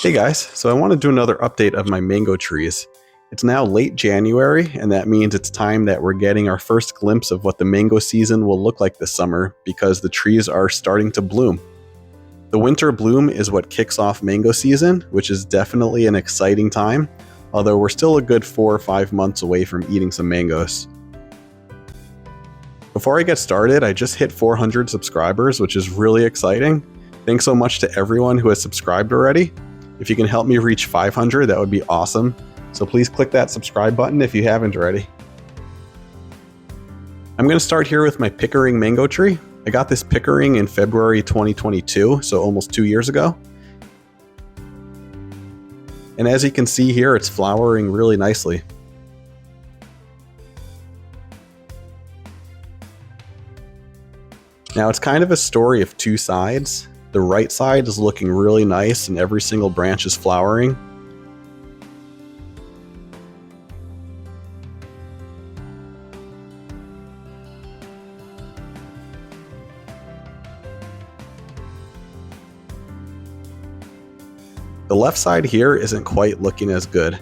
Hey guys, so I want to do another update of my mango trees. It's now late January, and that means it's time that we're getting our first glimpse of what the mango season will look like this summer because the trees are starting to bloom. The winter bloom is what kicks off mango season, which is definitely an exciting time, although we're still a good 4 or 5 months away from eating some mangoes. Before I get started, I just hit 400 subscribers, which is really exciting. Thanks so much to everyone who has subscribed already. If you can help me reach 500, that would be awesome. So please click that subscribe button if you haven't already. I'm going to start here with my Pickering mango tree. I got this Pickering in February 2022, so almost 2 years ago. And as you can see here, it's flowering really nicely. Now it's kind of a story of two sides. The right side is looking really nice and every single branch is flowering. The left side here isn't quite looking as good.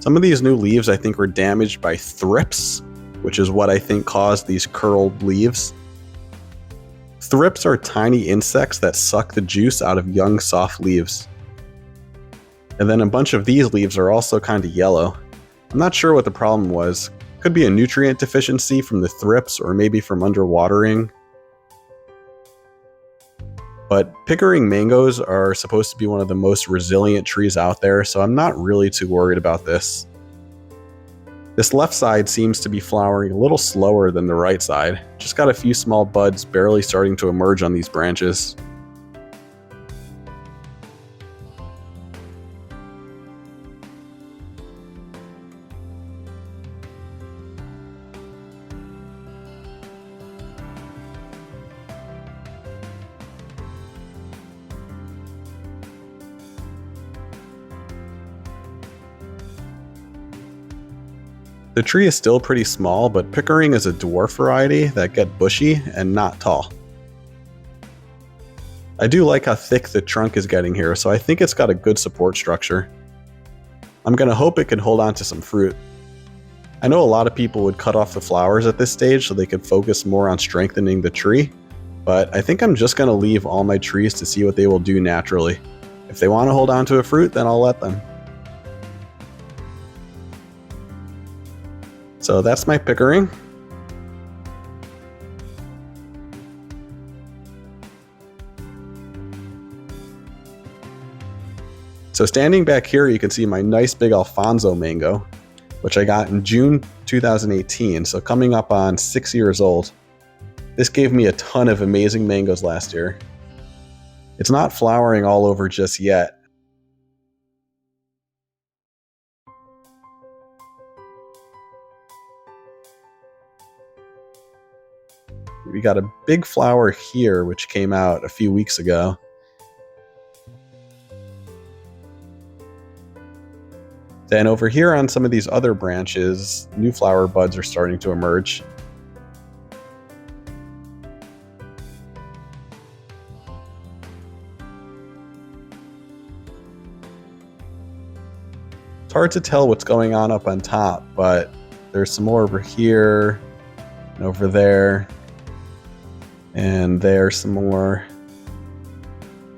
Some of these new leaves I think were damaged by thrips, which is what I think caused these curled leaves. Thrips are tiny insects that suck the juice out of young, soft leaves. And then a bunch of these leaves are also kind of yellow. I'm not sure what the problem was. Could be a nutrient deficiency from the thrips or maybe from underwatering. But Pickering mangoes are supposed to be one of the most resilient trees out there, so I'm not really too worried about this. This left side seems to be flowering a little slower than the right side. Just got a few small buds barely starting to emerge on these branches. The tree is still pretty small, but Pickering is a dwarf variety that get bushy and not tall. I do like how thick the trunk is getting here, so I think it's got a good support structure. I'm going to hope it can hold on to some fruit. I know a lot of people would cut off the flowers at this stage so they could focus more on strengthening the tree, but I think I'm just going to leave all my trees to see what they will do naturally. If they want to hold on to a fruit, then I'll let them. So that's my Pickering. So standing back here, you can see my nice big Alfonso mango, which I got in June 2018, so coming up on 6 years old. This gave me a ton of amazing mangoes last year. It's not flowering all over just yet. We got a big flower here, which came out a few weeks ago. Then over here on some of these other branches, new flower buds are starting to emerge. It's hard to tell what's going on up on top, but there's some more over here and over there. And there's some more.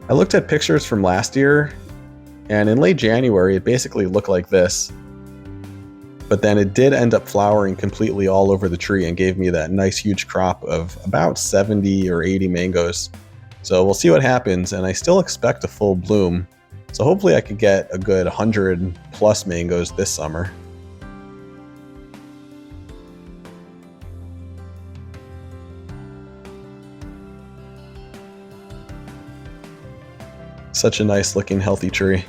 I looked at pictures from last year, and in late January, it basically looked like this. But then it did end up flowering completely all over the tree and gave me that nice huge crop of about 70 or 80 mangoes. So we'll see what happens, and I still expect a full bloom. So hopefully I could get a good 100 plus mangoes this summer. Such a nice looking healthy tree.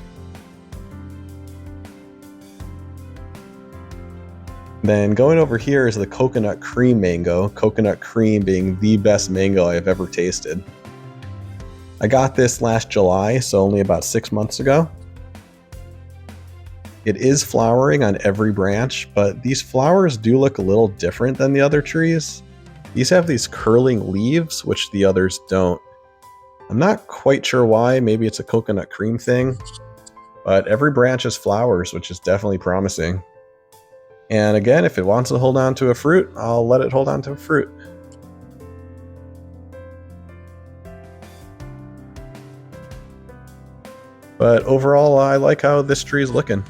Then going over here is the coconut cream mango, coconut cream being the best mango I've ever tasted. I got this last July, so only about 6 months ago. It is flowering on every branch, but these flowers do look a little different than the other trees. These have these curling leaves, which the others don't. I'm not quite sure why. Maybe it's a coconut cream thing. But every branch has flowers, which is definitely promising. And again, if it wants to hold on to a fruit, I'll let it hold on to a fruit. But overall, I like how this tree is looking.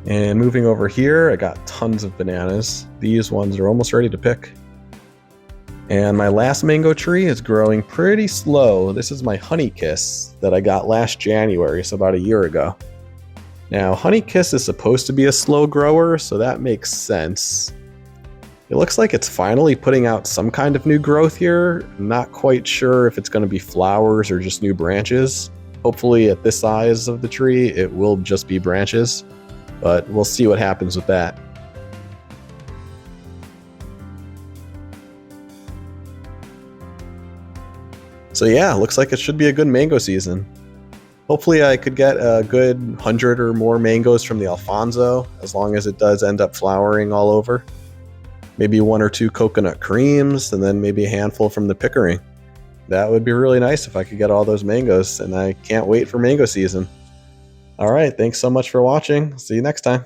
And moving over here, I got tons of bananas. These ones are almost ready to pick. And my last mango tree is growing pretty slow. This is my honey kiss that I got last January, so about a year ago. Now, honey kiss is supposed to be a slow grower, so that makes sense. It looks like it's finally putting out some kind of new growth here. I'm not quite sure if it's going to be flowers or just new branches. Hopefully at this size of the tree, it will just be branches. But we'll see what happens with that. So yeah, looks like it should be a good mango season. Hopefully I could get a good 100 or more mangoes from the Alfonso, as long as it does end up flowering all over. Maybe 1 or 2 coconut creams, and then maybe a handful from the Pickering. That would be really nice if I could get all those mangoes, and I can't wait for mango season. All right, thanks so much for watching. See you next time.